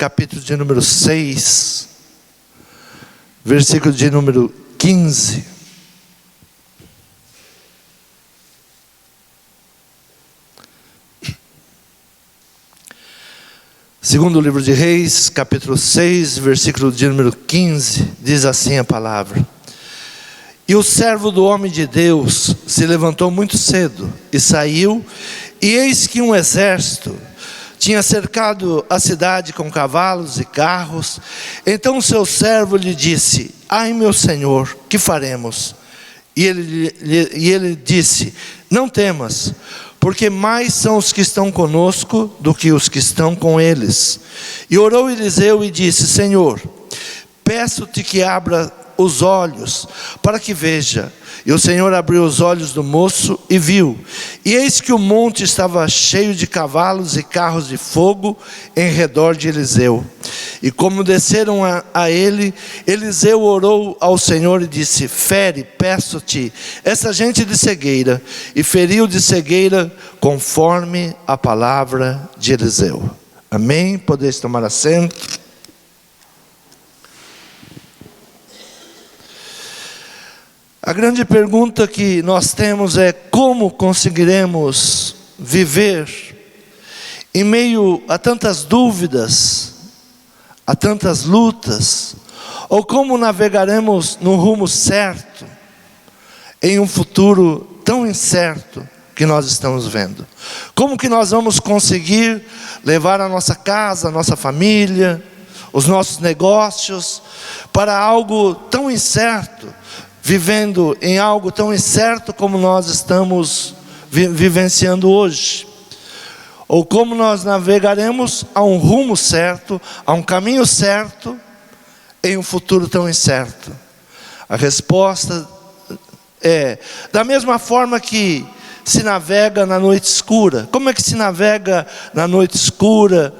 capítulo de número 6, versículo de número 15. Segundo livro de Reis, capítulo 6, versículo de número 15, diz assim a palavra: E o servo do homem de Deus se levantou muito cedo e saiu, e eis que um exército tinha cercado a cidade com cavalos e carros. Então o seu servo lhe disse: Ai, meu senhor, que faremos? E ele disse: Não temas, porque mais são os que estão conosco do que os que estão com eles. E orou Eliseu e disse: Senhor, peço-te que abra os olhos para que veja. E o Senhor abriu os olhos do moço e viu, e eis que o monte estava cheio de cavalos e carros de fogo em redor de Eliseu. E como desceram a ele, Eliseu orou ao Senhor e disse: Fere, peço-te, essa gente de cegueira. E feriu de cegueira conforme a palavra de Eliseu. Amém? Podeis tomar assento. A grande pergunta que nós temos é: como conseguiremos viver em meio a tantas dúvidas, a tantas lutas? Ou como navegaremos no rumo certo em um futuro tão incerto que nós estamos vendo? Como que nós vamos conseguir levar a nossa casa, a nossa família, os nossos negócios para algo tão incerto, vivendo em algo tão incerto como nós estamos vivenciando hoje? Ou como nós navegaremos a um rumo certo, a um caminho certo, em um futuro tão incerto? A resposta é: da mesma forma que se navega na noite escura. Como é que se navega na noite escura?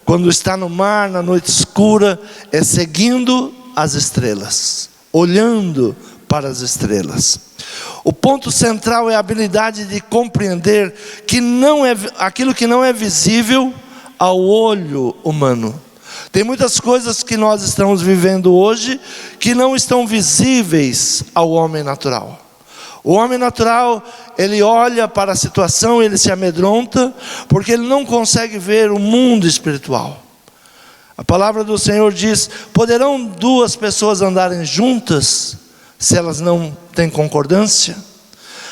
Quando está no mar, na noite escura, é seguindo as estrelas, olhando para as estrelas. O ponto central é a habilidade de compreender que aquilo que não é visível ao olho humano. Tem muitas coisas que nós estamos vivendo hoje que não estão visíveis ao homem natural. O homem natural, ele olha para a situação, ele se amedronta, porque ele não consegue ver o mundo espiritual. A palavra do Senhor diz: poderão duas pessoas andarem juntas se elas não têm concordância?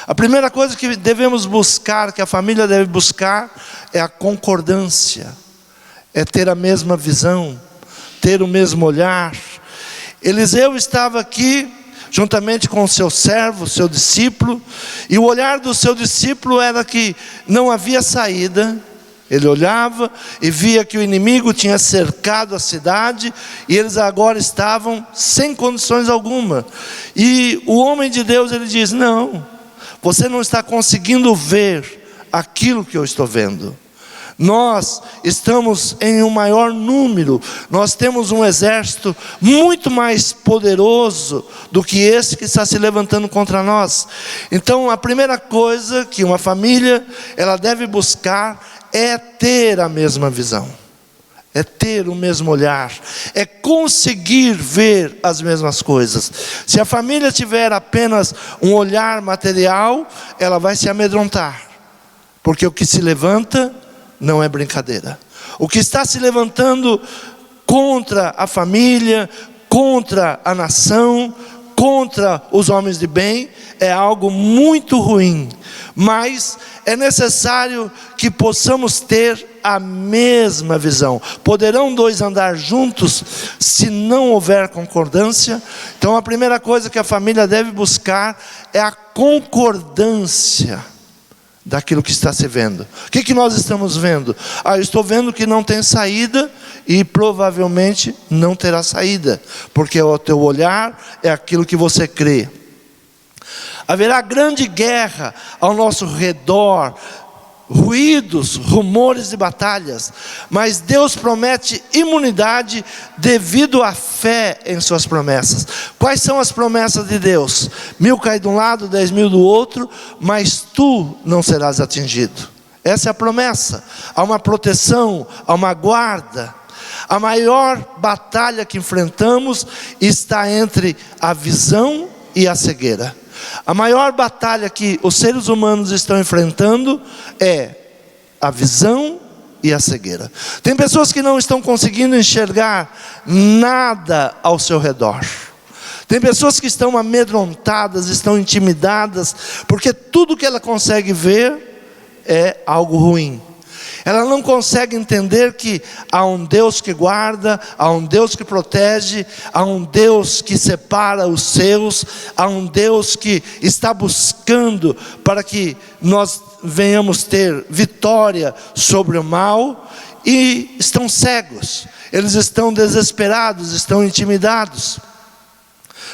A primeira coisa que devemos buscar, que a família deve buscar, é a concordância. É ter a mesma visão, ter o mesmo olhar. Eliseu estava aqui, juntamente com o seu servo, seu discípulo, e o olhar do seu discípulo era que não havia saída. Ele olhava e via que o inimigo tinha cercado a cidade, e eles agora estavam sem condições alguma. E o homem de Deus, ele diz: não, você não está conseguindo ver aquilo que eu estou vendo. Nós estamos em um maior número, nós temos um exército muito mais poderoso do que esse que está se levantando contra nós. Então a primeira coisa que uma família ela deve buscar é ter a mesma visão, é ter o mesmo olhar, é conseguir ver as mesmas coisas. Se a família tiver apenas um olhar material, ela vai se amedrontar, porque o que se levanta não é brincadeira. O que está se levantando contra a família, contra a nação, contra os homens de bem, é algo muito ruim. Mas é necessário que possamos ter a mesma visão. Poderão dois andar juntos se não houver concordância? Então a primeira coisa que a família deve buscar é a concordância daquilo que está se vendo. O que nós estamos vendo? Eu estou vendo que não tem saída, e provavelmente não terá saída, porque o teu olhar é aquilo que você crê. Haverá grande guerra ao nosso redor, ruídos, rumores de batalhas, mas Deus promete imunidade devido à fé em suas promessas. Quais são as promessas de Deus? 1000 caem de um lado, 10.000 do outro, mas tu não serás atingido. Essa é a promessa. Há uma proteção, há uma guarda. A maior batalha que enfrentamos está entre a visão e a cegueira. A maior batalha que os seres humanos estão enfrentando é a visão e a cegueira. Tem pessoas que não estão conseguindo enxergar nada ao seu redor. Tem pessoas que estão amedrontadas, estão intimidadas, porque tudo que ela consegue ver é algo ruim. Ela não consegue entender que há um Deus que guarda, há um Deus que protege, há um Deus que separa os seus, há um Deus que está buscando para que nós venhamos ter vitória sobre o mal, e estão cegos, eles estão desesperados, estão intimidados.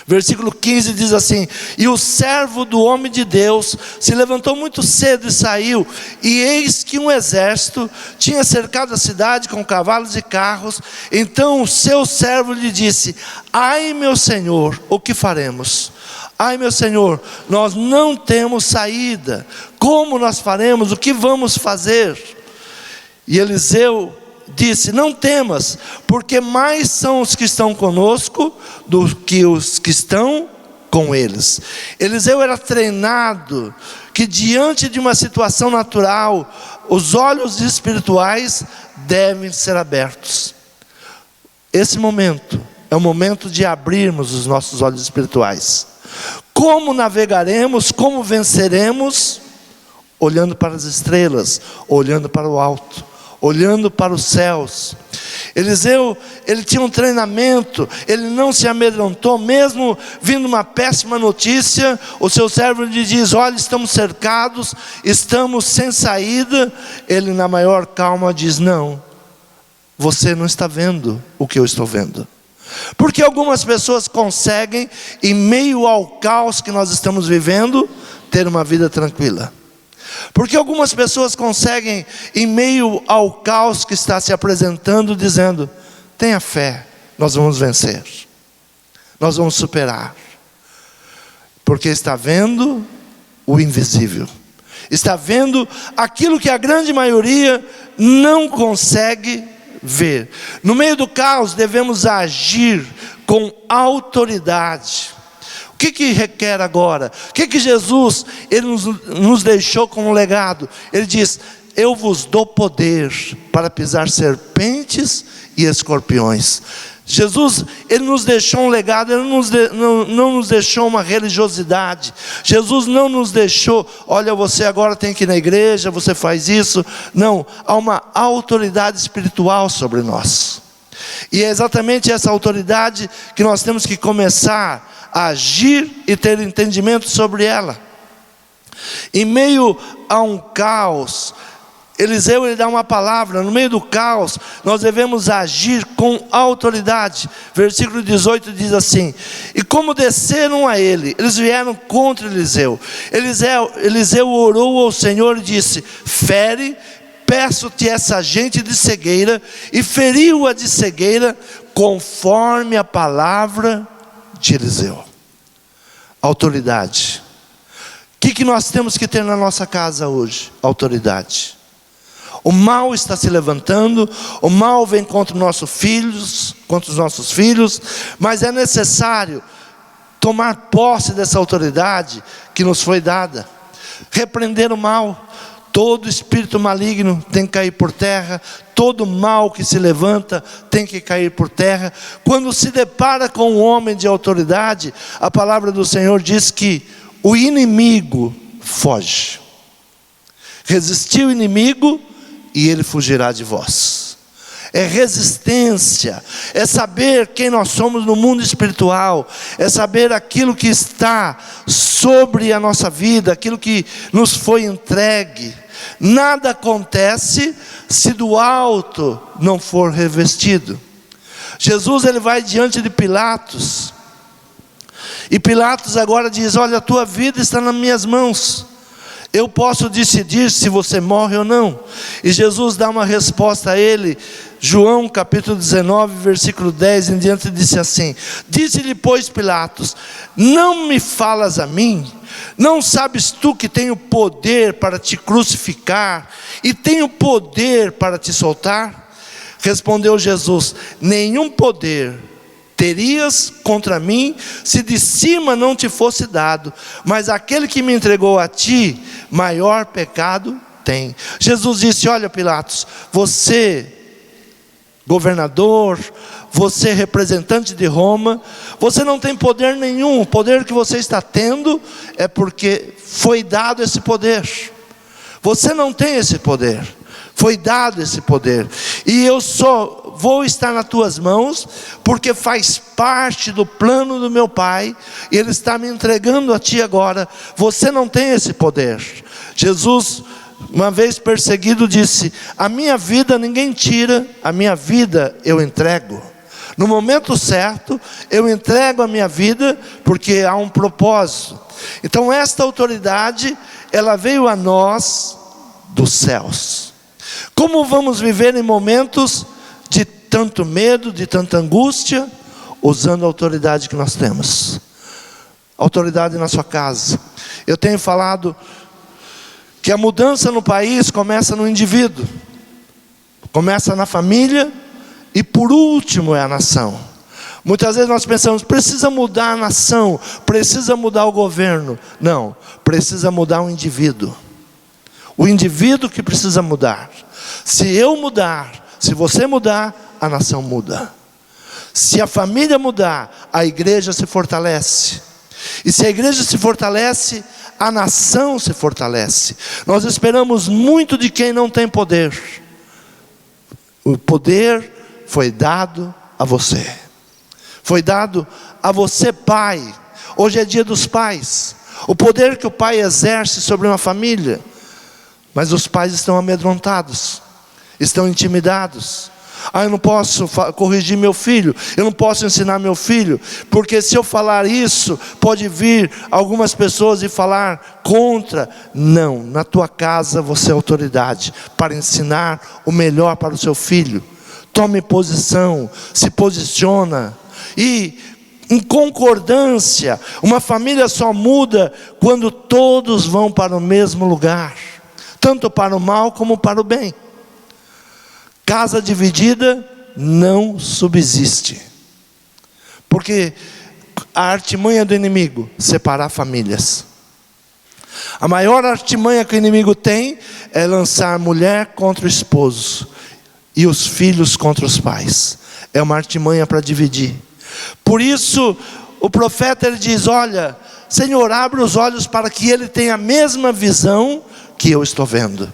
Versículo 15 diz assim: e o servo do homem de Deus se levantou muito cedo e saiu, e eis que um exército tinha cercado a cidade com cavalos e carros. Então o seu servo lhe disse: ai meu senhor, o que faremos? Ai meu senhor, nós não temos saída, como nós faremos? O que vamos fazer? E Eliseu disse: não temas, porque mais são os que estão conosco do que os que estão com eles. Eliseu era treinado que diante de uma situação natural, os olhos espirituais devem ser abertos. Esse momento é o momento de abrirmos os nossos olhos espirituais. Como navegaremos, como venceremos? Olhando para as estrelas, olhando para o alto, olhando para os céus. Eliseu, ele tinha um treinamento, ele não se amedrontou, mesmo vindo uma péssima notícia. O seu servo lhe diz: olha, estamos cercados, estamos sem saída. Ele na maior calma diz: não, você não está vendo o que eu estou vendo. Porque algumas pessoas conseguem, em meio ao caos que nós estamos vivendo, ter uma vida tranquila. Porque algumas pessoas conseguem, em meio ao caos que está se apresentando, dizendo: tenha fé, nós vamos vencer, nós vamos superar. Porque está vendo o invisível, está vendo aquilo que a grande maioria não consegue ver. No meio do caos devemos agir com autoridade. O que requer agora? O que Jesus ele nos deixou como legado? Ele diz: eu vos dou poder para pisar serpentes e escorpiões. Jesus, ele nos deixou um legado, ele não nos deixou uma religiosidade. Jesus não nos deixou: olha, você agora tem que ir na igreja, você faz isso. Não, há uma autoridade espiritual sobre nós. E é exatamente essa autoridade que nós temos que começar a agir e ter entendimento sobre ela. Em meio a um caos, Eliseu ele dá uma palavra. No meio do caos, nós devemos agir com autoridade. Versículo 18 diz assim: e como desceram a ele, eles vieram contra Eliseu. Eliseu orou ao Senhor e disse: fere, peço-te essa gente de cegueira. E feriu-a de cegueira, conforme a palavra de Eliseu. Autoridade. O que nós temos que ter na nossa casa hoje? Autoridade. O mal está se levantando, o mal vem contra os nossos filhos, mas é necessário tomar posse dessa autoridade que nos foi dada, repreender o mal. Todo espírito maligno tem que cair por terra, todo mal que se levanta tem que cair por terra. Quando se depara com um homem de autoridade, a palavra do Senhor diz que o inimigo foge. Resistir o inimigo e ele fugirá de vós. É resistência, é saber quem nós somos no mundo espiritual, é saber aquilo que está sobre a nossa vida, aquilo que nos foi entregue. Nada acontece se do alto não for revestido. Jesus ele vai diante de Pilatos, e Pilatos agora diz: olha, a tua vida está nas minhas mãos, eu posso decidir se você morre ou não. E Jesus dá uma resposta a ele. João capítulo 19, versículo 10 em diante, disse assim: disse-lhe pois Pilatos: não me falas a mim? Não sabes tu que tenho poder para te crucificar e tenho poder para te soltar? Respondeu Jesus: nenhum poder terias contra mim, se de cima não te fosse dado, mas aquele que me entregou a ti, maior pecado tem. Jesus disse: olha, Pilatos, você, governador, você, representante de Roma, você não tem poder nenhum. O poder que você está tendo é porque foi dado esse poder. Você não tem esse poder, foi dado esse poder, e eu só vou estar nas tuas mãos, porque faz parte do plano do meu Pai, e Ele está me entregando a ti agora. Você não tem esse poder. Jesus, uma vez perseguido, disse: a minha vida ninguém tira, a minha vida eu entrego. No momento certo, eu entrego a minha vida, porque há um propósito. Então esta autoridade, ela veio a nós dos céus. Como vamos viver em momentos de tanto medo, de tanta angústia? Usando a autoridade que nós temos. Autoridade na sua casa. Eu tenho falado que a mudança no país começa no indivíduo, começa na família, e por último é a nação. Muitas vezes nós pensamos: precisa mudar a nação, precisa mudar o governo. Não, precisa mudar o indivíduo. O indivíduo que precisa mudar. Se eu mudar, se você mudar, a nação muda. Se a família mudar, a igreja se fortalece. E se a igreja se fortalece, a nação se fortalece. Nós esperamos muito de quem não tem poder. O poder foi dado a você. Foi dado a você, pai. Hoje é dia dos pais. O poder que o pai exerce sobre uma família. Mas os pais estão amedrontados, estão intimidados. Eu não posso corrigir meu filho, eu não posso ensinar meu filho, porque se eu falar isso, pode vir algumas pessoas e falar contra. Não, na tua casa você é autoridade para ensinar o melhor para o seu filho. Tome posição, se posiciona. E em concordância, uma família só muda quando todos vão para o mesmo lugar, tanto para o mal como para o bem. Casa dividida não subsiste, porque a artimanha do inimigo, separar famílias. A maior artimanha que o inimigo tem é lançar a mulher contra o esposo e os filhos contra os pais. É uma artimanha para dividir. Por isso o profeta, ele diz: olha, Senhor, abre os olhos para que ele tenha a mesma visão que eu estou vendo.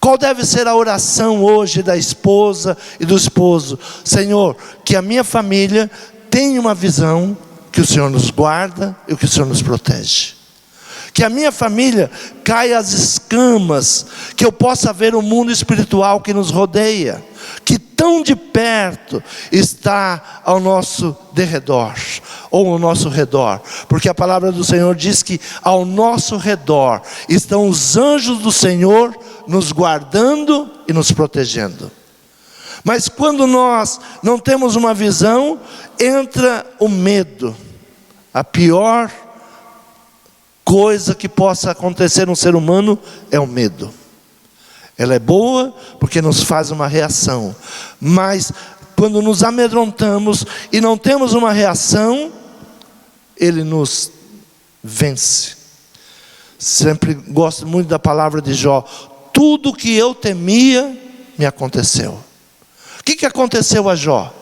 Qual deve ser a oração hoje da esposa e do esposo? Senhor, que a minha família tenha uma visão que o Senhor nos guarda e que o Senhor nos protege. Que a minha família caia as escamas, que eu possa ver o mundo espiritual que nos rodeia, que tão de perto está ao nosso derredor, ou ao nosso redor, porque a palavra do Senhor diz que ao nosso redor estão os anjos do Senhor nos guardando e nos protegendo. Mas quando nós não temos uma visão, entra o medo. A pior coisa que possa acontecer no ser humano é o medo. Ela é boa porque nos faz uma reação, mas quando nos amedrontamos e não temos uma reação, ele nos vence. Sempre gosto muito da palavra de Jó: tudo que eu temia me aconteceu. O que aconteceu a Jó?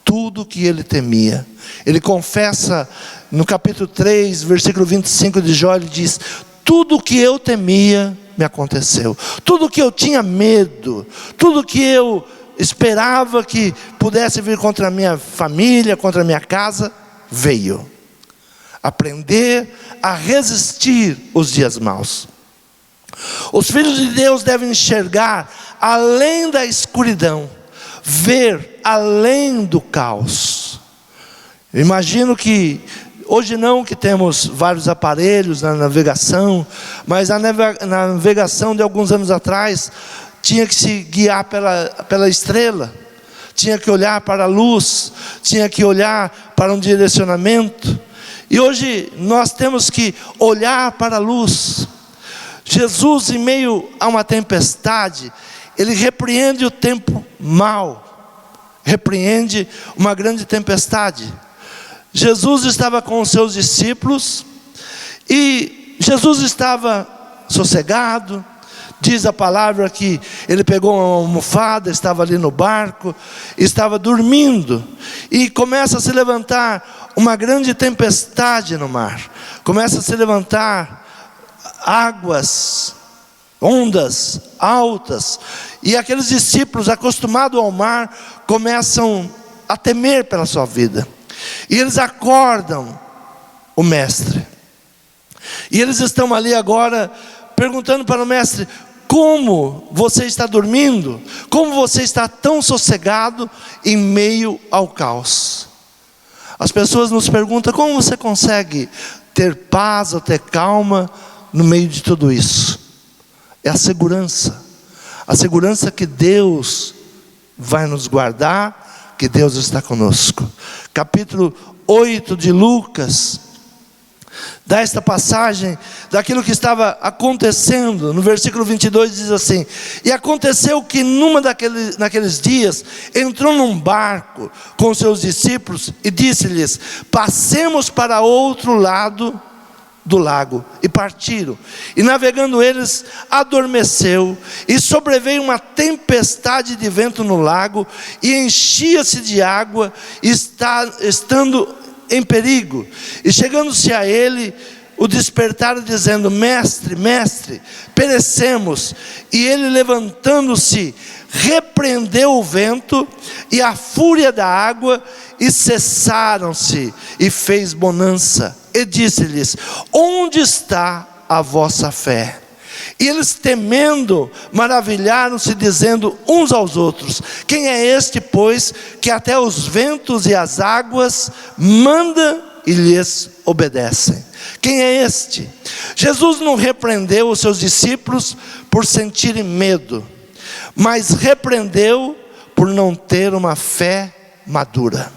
Tudo que ele temia. Ele confessa no capítulo 3, versículo 25 de Jó, ele diz: tudo que eu temia me aconteceu. Tudo que eu tinha medo, tudo que eu esperava que pudesse vir contra a minha família, contra a minha casa, veio. Aprender a resistir os dias maus. Os filhos de Deus devem enxergar além da escuridão, ver além do caos. Eu imagino que hoje não que temos vários aparelhos na navegação, mas a navegação de alguns anos atrás tinha que se guiar pela estrela, tinha que olhar para a luz, tinha que olhar para um direcionamento. E hoje nós temos que olhar para a luz. Jesus, em meio a uma tempestade, ele repreende o tempo mau. repreende uma grande tempestade. Jesus estava com os seus discípulos e Jesus estava sossegado. Diz a palavra que ele pegou uma almofada, estava ali no barco, estava dormindo, e começa a se levantar uma grande tempestade no mar. Começa a se levantar águas, ondas altas, e aqueles discípulos acostumados ao mar começam a temer pela sua vida. E eles acordam o mestre. E eles estão ali agora perguntando para o mestre: como você está dormindo? Como você está tão sossegado em meio ao caos? As pessoas nos perguntam: como você consegue ter paz ou ter calma no meio de tudo isso? É a segurança que Deus vai nos guardar, que Deus está conosco. Capítulo 8 de Lucas dá esta passagem daquilo que estava acontecendo. No versículo 22 diz assim: e aconteceu que naqueles dias entrou num barco com seus discípulos e disse-lhes: passemos para outro lado do lago. E partiram, e navegando eles, adormeceu, e sobreveio uma tempestade de vento no lago, e enchia-se de água, estando em perigo. E chegando-se a ele, o despertaram dizendo: mestre, mestre, perecemos. E ele, levantando-se, repreendeu o vento e a fúria da água, e cessaram-se, e fez bonança. E disse-lhes: onde está a vossa fé? E eles, temendo, maravilharam-se, dizendo uns aos outros: quem é este, pois, que até os ventos e as águas manda e lhes obedecem? Quem é este? Jesus não repreendeu os seus discípulos por sentirem medo, mas repreendeu por não ter uma fé madura.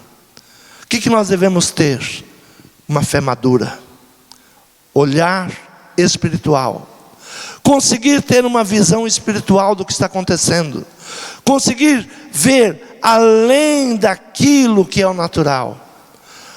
O que nós devemos ter? Uma fé madura, olhar espiritual, conseguir ter uma visão espiritual do que está acontecendo, conseguir ver além daquilo que é o natural,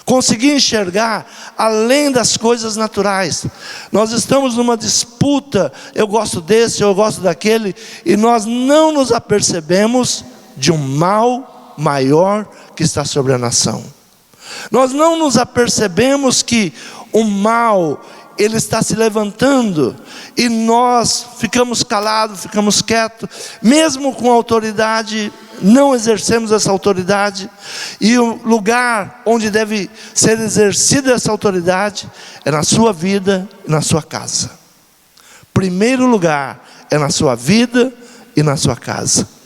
conseguir enxergar além das coisas naturais. Nós estamos numa disputa: eu gosto desse, eu gosto daquele, e nós não nos apercebemos de um mal maior que está sobre a nação. Nós não nos apercebemos que o mal, ele está se levantando, e nós ficamos calados, ficamos quietos, mesmo com autoridade, não exercemos essa autoridade. E o lugar onde deve ser exercida essa autoridade é na sua vida e na sua casa. Primeiro lugar é na sua vida e na sua casa.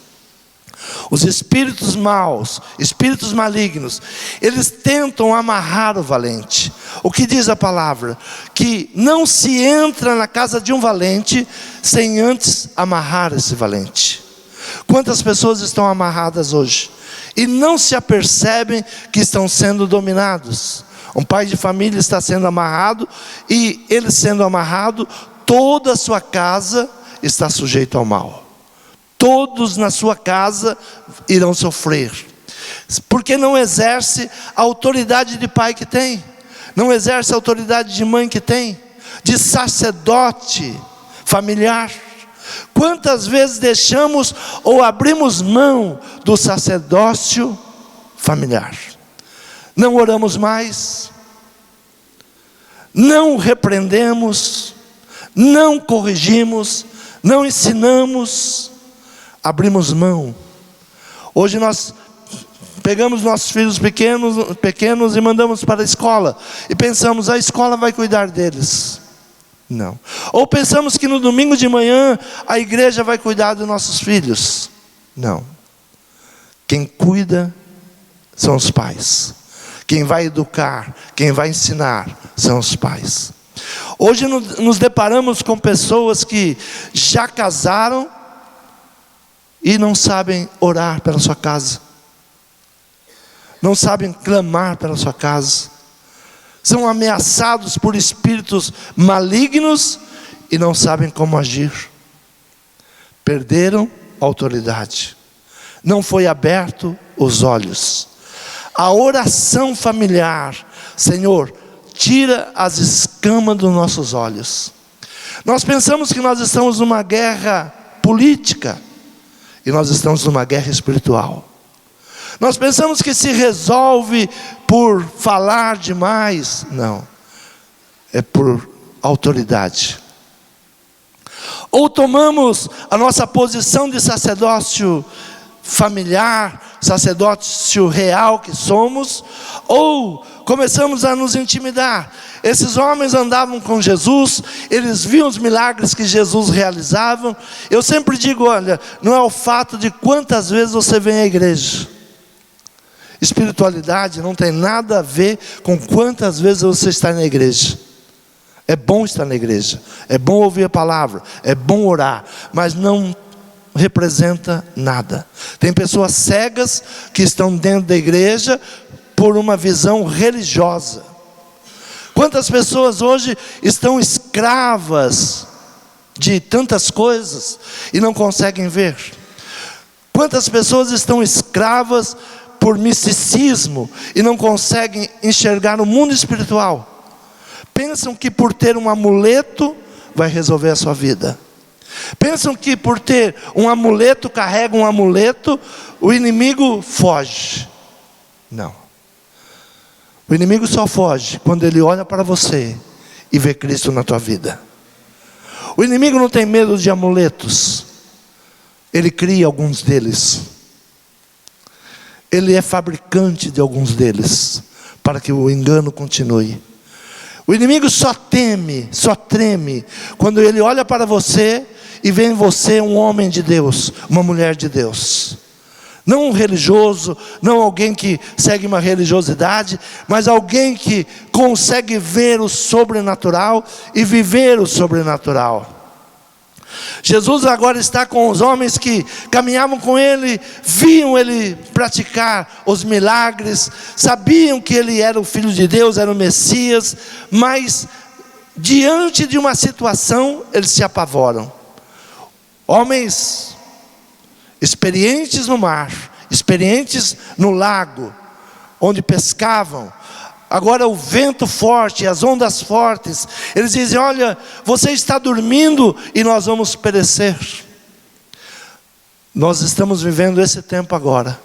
Os espíritos maus, espíritos malignos, eles tentam amarrar o valente. O que diz a palavra? Que não se entra na casa de um valente sem antes amarrar esse valente. Quantas pessoas estão amarradas hoje e não se apercebem que estão sendo dominados? Um pai de família está sendo amarrado, e ele sendo amarrado, toda a sua casa está sujeita ao mal. Todos na sua casa irão sofrer, porque não exerce a autoridade de pai que tem, não exerce a autoridade de mãe que tem, de sacerdote familiar. Quantas vezes deixamos ou abrimos mão do sacerdócio familiar? Não oramos mais, não repreendemos, não corrigimos, não ensinamos, abrimos mão. Hoje nós pegamos nossos filhos pequenos e mandamos para a escola, e pensamos: a escola vai cuidar deles. Não. Ou pensamos que no domingo de manhã a igreja vai cuidar dos nossos filhos. Não. Quem cuida são os pais. Quem vai educar, quem vai ensinar são os pais. Hoje nos deparamos com pessoas que já casaram e não sabem orar pela sua casa, não sabem clamar pela sua casa, são ameaçados por espíritos malignos e não sabem como agir. Perderam a autoridade, não foi aberto os olhos. A oração familiar: Senhor, tira as escamas dos nossos olhos. Nós pensamos que nós estamos numa guerra política, e nós estamos numa guerra espiritual. Nós pensamos que se resolve por falar demais. Não, é por autoridade. Ou tomamos a nossa posição de sacerdócio familiar, sacerdócio real que somos, ou começamos a nos intimidar. Esses homens andavam com Jesus, eles viam os milagres que Jesus realizava. Eu sempre digo, olha, não é o fato de quantas vezes você vem à igreja. Espiritualidade não tem nada a ver com quantas vezes você está na igreja. É bom estar na igreja, é bom ouvir a palavra, é bom orar, mas não representa nada. Tem pessoas cegas que estão dentro da igreja por uma visão religiosa. Quantas pessoas hoje estão escravas de tantas coisas e não conseguem ver? Quantas pessoas estão escravas por misticismo e não conseguem enxergar o mundo espiritual? Pensam que por ter um amuleto vai resolver a sua vida. Pensam que por ter um amuleto, carrega um amuleto, o inimigo foge. Não. O inimigo só foge quando ele olha para você e vê Cristo na tua vida. O inimigo não tem medo de amuletos. Ele cria alguns deles. Ele é fabricante de alguns deles, para que o engano continue. O inimigo só teme, só treme, quando ele olha para você e vê em você um homem de Deus, uma mulher de Deus. Não um religioso, não alguém que segue uma religiosidade, mas alguém que consegue ver o sobrenatural e viver o sobrenatural. Jesus agora está com os homens que caminhavam com ele, viam ele praticar os milagres, sabiam que ele era o Filho de Deus, era o Messias, mas diante de uma situação eles se apavoram. Homens experientes no mar, experientes no lago, onde pescavam. Agora o vento forte, as ondas fortes, eles dizem: olha, você está dormindo e nós vamos perecer. Nós estamos vivendo esse tempo agora.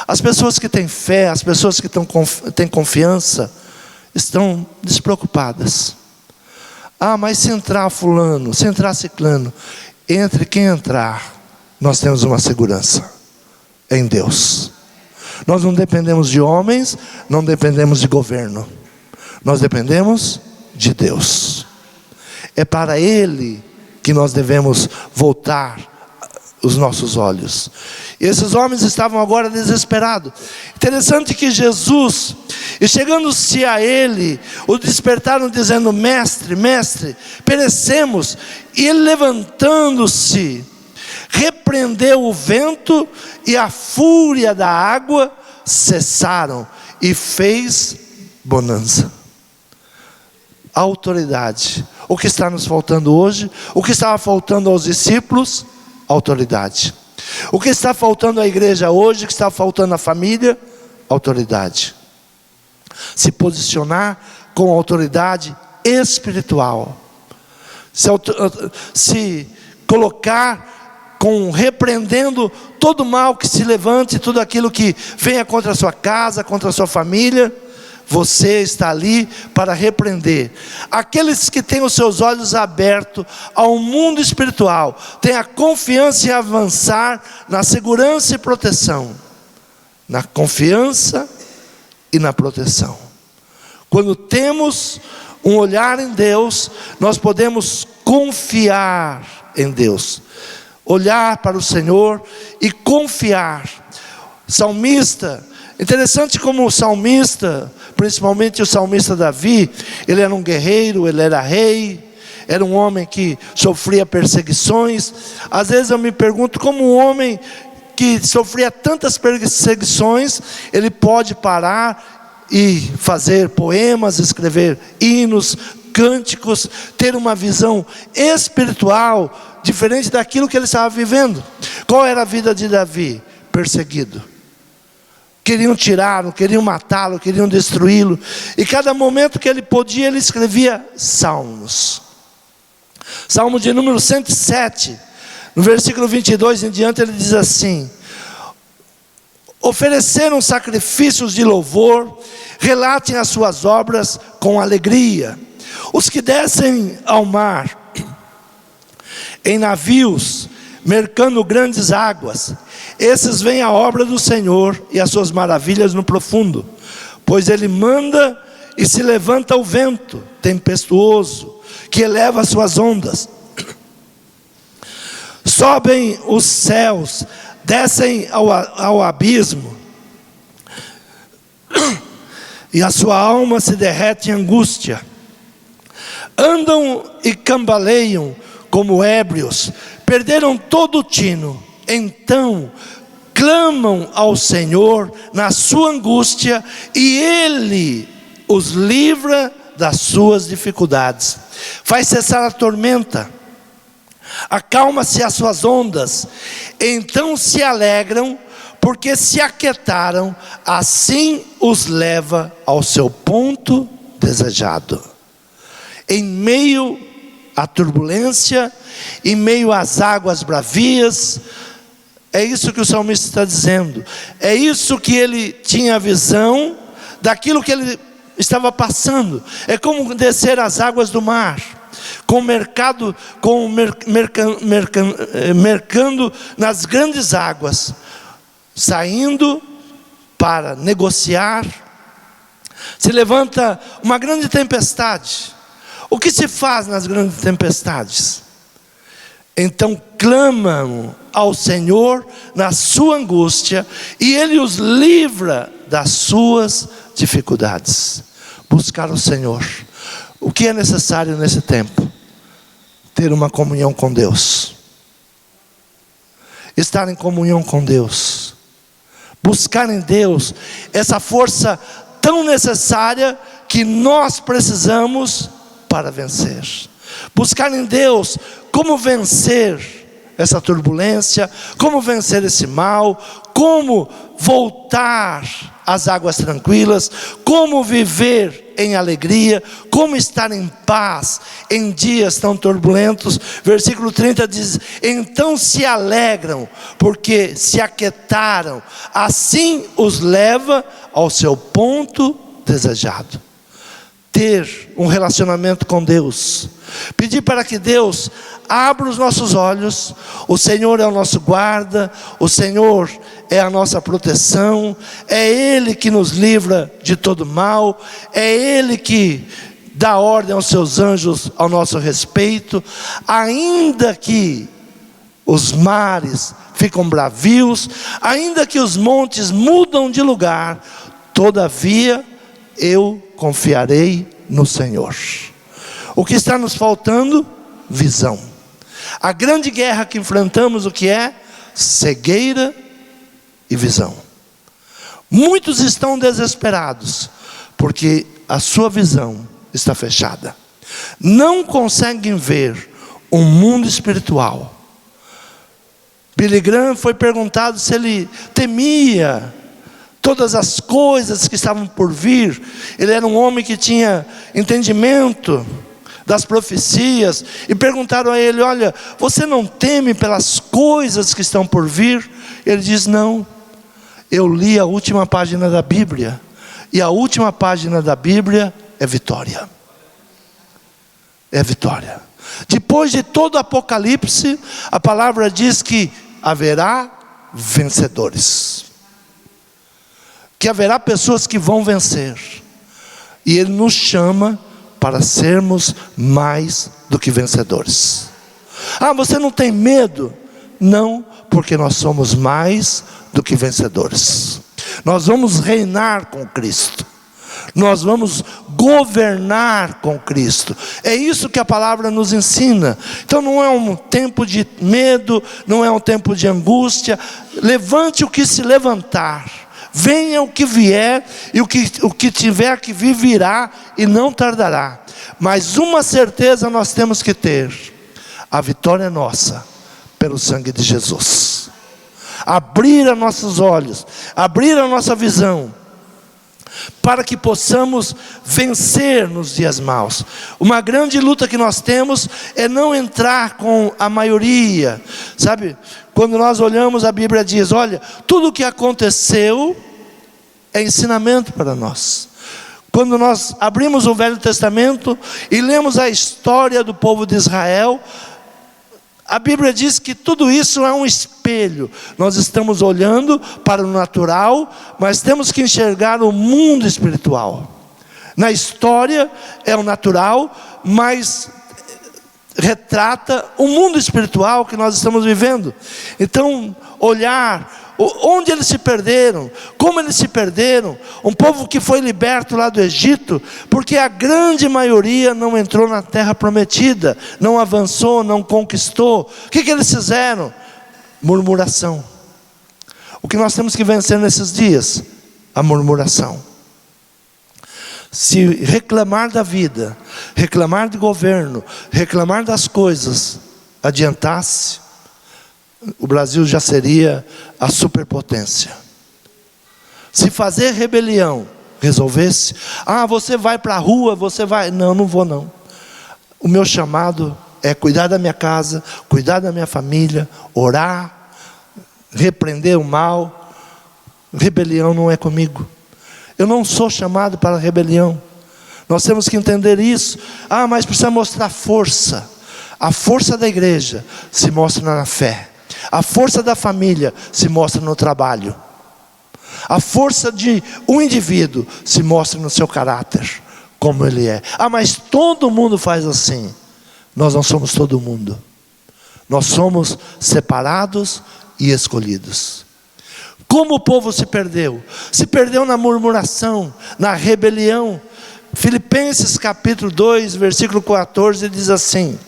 As pessoas que têm fé, as pessoas que têm confiança, estão despreocupadas. Ah, mas se entrar fulano, se entrar ciclano, entre quem entrar, nós temos uma segurança em Deus. Nós não dependemos de homens, não dependemos de governo. Nós dependemos de Deus. É para Ele que nós devemos voltar os nossos olhos. E esses homens estavam agora desesperados. Interessante que Jesus, e chegando-se a Ele, o despertaram dizendo: mestre, mestre, perecemos. E Ele, levantando-se, repreendeu o vento e a fúria da água cessaram, e fez bonança. Autoridade. O que está nos faltando hoje? O que estava faltando aos discípulos? Autoridade. O que está faltando à igreja hoje? O que está faltando à família? Autoridade. Se posicionar com autoridade espiritual. Se colocar repreendendo todo mal que se levante, tudo aquilo que venha contra a sua casa, contra a sua família. Você está ali para repreender. Aqueles que têm os seus olhos abertos ao mundo espiritual, têm a confiança em avançar na segurança e proteção. Na confiança e na proteção. Quando temos um olhar em Deus, nós podemos confiar em Deus. Olhar para o Senhor e confiar. Salmista, interessante como o salmista, principalmente o salmista Davi, ele era um guerreiro, ele era rei, era um homem que sofria perseguições. Às vezes eu me pergunto como um homem que sofria tantas perseguições, ele pode parar e fazer poemas, escrever hinos, cânticos, ter uma visão espiritual diferente daquilo que ele estava vivendo. Qual era a vida de Davi? Perseguido. queriam tirá-lo, queriam matá-lo, queriam destruí-lo. E cada momento que ele podia, ele escrevia salmos. Salmo de número 107, no versículo 22 em diante, ele diz assim: ofereceram sacrifícios de louvor, relatem as suas obras com alegria. Os que descem ao mar em navios, mercando grandes águas, esses veem a obra do Senhor e as suas maravilhas no profundo. Pois Ele manda e se levanta o vento tempestuoso, que eleva as suas ondas. Sobem os céus, descem ao abismo, e a sua alma se derrete em angústia. Andam e cambaleiam como ébrios, perderam todo o tino. Então clamam ao Senhor na sua angústia, e Ele os livra das suas dificuldades. Faz cessar a tormenta, acalma-se as suas ondas. Então se alegram, porque se aquietaram. Assim os leva ao seu ponto desejado. Em meio à turbulência, em meio às águas bravias, é isso que o salmista está dizendo. É isso que ele tinha a visão daquilo que ele estava passando. É como descer as águas do mar, mercando nas grandes águas, saindo para negociar. Se levanta uma grande tempestade. O que se faz nas grandes tempestades? Então clamam ao Senhor na sua angústia, e Ele os livra das suas dificuldades. Buscar o Senhor. O que é necessário nesse tempo? Ter uma comunhão com Deus. Estar em comunhão com Deus. Buscar em Deus essa força tão necessária que nós precisamos para vencer. Buscar em Deus como vencer essa turbulência, como vencer esse mal, como voltar às águas tranquilas, como viver em alegria, como estar em paz em dias tão turbulentos. Versículo 30 diz: então se alegram, porque se aquietaram, assim os leva ao seu ponto desejado. Ter um relacionamento com Deus, pedir para que Deus abra os nossos olhos. O Senhor é o nosso guarda, o Senhor é a nossa proteção, é Ele que nos livra de todo mal, é Ele que dá ordem aos seus anjos ao nosso respeito. Ainda que os mares ficam bravios, ainda que os montes mudam de lugar, todavia eu confiarei no Senhor. O que está nos faltando? Visão. A grande guerra que enfrentamos, o que é? Cegueira e visão. Muitos estão desesperados, porque a sua visão está fechada. Não conseguem ver um mundo espiritual. Billy Graham foi perguntado se ele temia todas as coisas que estavam por vir. Ele era um homem que tinha entendimento das profecias, e perguntaram a ele: olha, você não teme pelas coisas que estão por vir? Ele diz: não, eu li a última página da Bíblia, e a última página da Bíblia é vitória. É vitória. Depois de todo o Apocalipse, a palavra diz que haverá vencedores, que haverá pessoas que vão vencer, e Ele nos chama para sermos mais do que vencedores. Ah, você não tem medo? Não, porque nós somos mais do que vencedores. Nós vamos reinar com Cristo, nós vamos governar com Cristo. É isso que a palavra nos ensina. Então não é um tempo de medo, não é um tempo de angústia. Levante o que se levantar, venha o que vier, e o que tiver que vir virá, e não tardará. Mas uma certeza nós temos que ter: a vitória é nossa, pelo sangue de Jesus. abrir os nossos olhos, abrir a nossa visão, para que possamos vencer nos dias maus. Uma grande luta que nós temos é não entrar com a maioria, sabe? Quando nós olhamos, a Bíblia diz, olha, tudo o que aconteceu é ensinamento para nós. Quando nós abrimos o Velho Testamento e lemos a história do povo de Israel, a Bíblia diz que tudo isso é um espelho. Nós estamos olhando para o natural, mas temos que enxergar o mundo espiritual. Na história é o natural, mas retrata o mundo espiritual que nós estamos vivendo. Então, olhar onde eles se perderam, como eles se perderam, um povo que foi liberto lá do Egito, porque a grande maioria não entrou na terra prometida, não avançou, não conquistou. O que eles fizeram? Murmuração. O que nós temos que vencer nesses dias? A murmuração. Se reclamar da vida, reclamar do governo, reclamar das coisas, adiantasse, o Brasil já seria a superpotência. Se fazer rebelião resolvesse, você vai para a rua, você vai, não vou não. O meu chamado é cuidar da minha casa, cuidar da minha família, orar, repreender o mal. Rebelião não é comigo. Eu não sou chamado para rebelião. Nós temos que entender isso. Mas precisa mostrar força. A força da igreja se mostra na fé. A força da família se mostra no trabalho. A força de um indivíduo se mostra no seu caráter, como ele é. Mas todo mundo faz assim. Nós não somos todo mundo. Nós somos separados e escolhidos. Como o povo se perdeu? Se perdeu na murmuração, na rebelião. Filipenses capítulo 2, versículo 14 diz assim: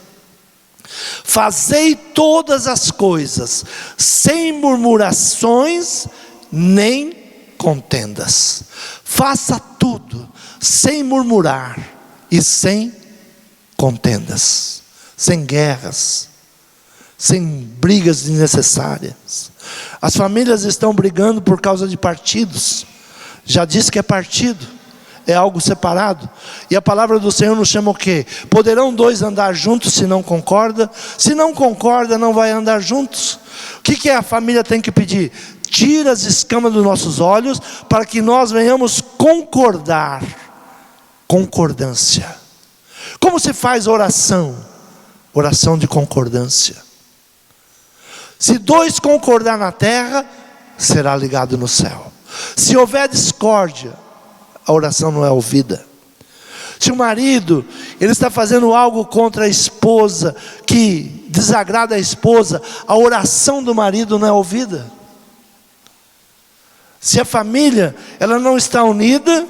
fazei todas as coisas sem murmurações nem contendas. Faça tudo sem murmurar e sem contendas, sem guerras, sem brigas desnecessárias. As famílias estão brigando por causa de partidos. Já disse que é partido, é algo separado. E a palavra do Senhor nos chama o quê? Poderão dois andar juntos se não concorda? Se não concorda, não vai andar juntos. O que a família tem que pedir? Tira as escamas dos nossos olhos, para que nós venhamos concordar. Concordância. Como se faz oração? Oração de concordância. Se dois concordar na terra, será ligado no céu. Se houver discórdia, a oração não é ouvida. Se o marido, ele está fazendo algo contra a esposa, que desagrada a esposa, a oração do marido não é ouvida. Se a família, ela não está unida,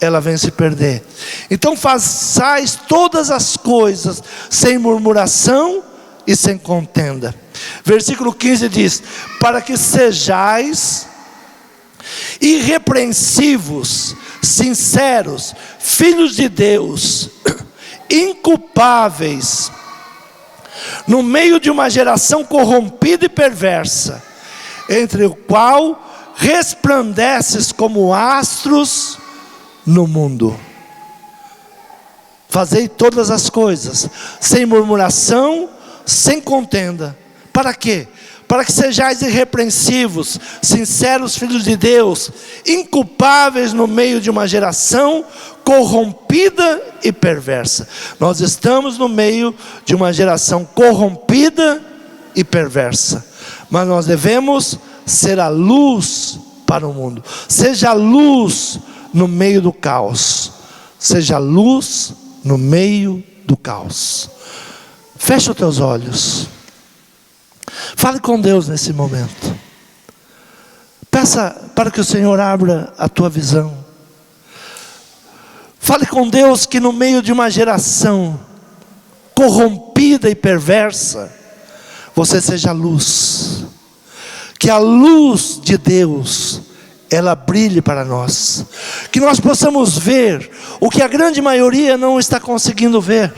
ela vem se perder. Então façais todas as coisas sem murmuração e sem contenda. Versículo 15 diz: para que sejais irrepreensíveis, sinceros, filhos de Deus, inculpáveis, no meio de uma geração corrompida e perversa, entre o qual resplandeces como astros no mundo. Fazei todas as coisas sem murmuração, sem contenda. Para quê? Para que sejais irrepreensíveis, sinceros filhos de Deus, inculpáveis no meio de uma geração corrompida e perversa. Nós estamos no meio de uma geração corrompida e perversa, mas nós devemos ser a luz para o mundo. Seja a luz no meio do caos. Seja a luz no meio do caos. Fecha os teus olhos. Fale com Deus nesse momento. Peça para que o Senhor abra a tua visão. Fale com Deus que no meio de uma geração corrompida e perversa, você seja luz. Que a luz de Deus, ela brilhe para nós. Que nós possamos ver o que a grande maioria não está conseguindo ver.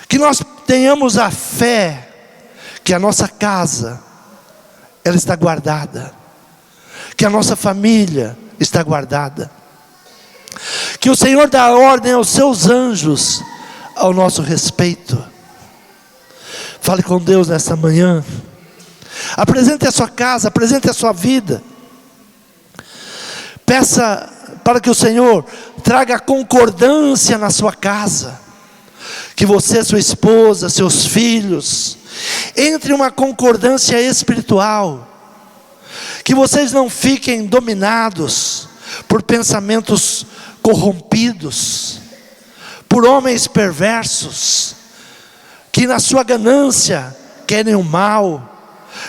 Que nós tenhamos a fé que a nossa casa ela está guardada, que a nossa família está guardada, que o Senhor dá ordem aos seus anjos ao nosso respeito. Fale com Deus nesta manhã, apresente a sua casa, apresente a sua vida, peça para que o Senhor traga concordância na sua casa, que você, sua esposa, seus filhos, entre uma concordância espiritual, que vocês não fiquem dominados por pensamentos corrompidos, por homens perversos, que na sua ganância querem o mal,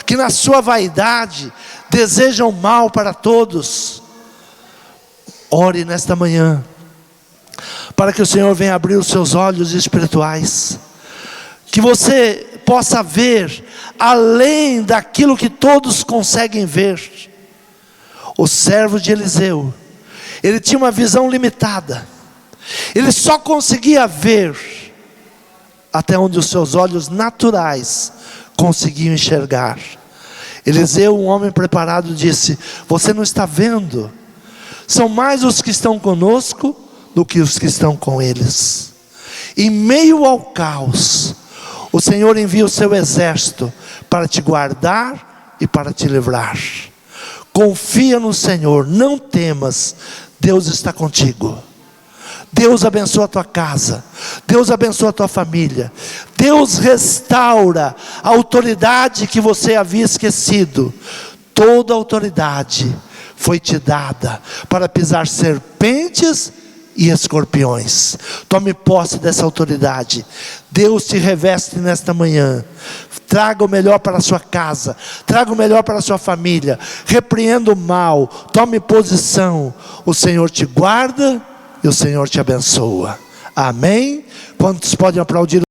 que na sua vaidade desejam o mal para todos. Ore nesta manhã, para que o Senhor venha abrir os seus olhos espirituais, que você possa ver além daquilo que todos conseguem ver. O servo de Eliseu, ele tinha uma visão limitada, ele só conseguia ver até onde os seus olhos naturais conseguiam enxergar. Eliseu, um homem preparado, disse: você não está vendo? São mais os que estão conosco do que os que estão com eles. Em meio ao caos, o Senhor envia o seu exército para te guardar e para te livrar. Confia no Senhor, não temas, Deus está contigo. Deus abençoa a tua casa, Deus abençoa a tua família, Deus restaura a autoridade que você havia esquecido. Toda autoridade foi te dada para pisar serpentes e escorpiões. Tome posse dessa autoridade. Deus te reveste nesta manhã. Traga o melhor para a sua casa, traga o melhor para a sua família, repreenda o mal, tome posição. O Senhor te guarda e o Senhor te abençoa. Amém? Quantos podem aplaudir?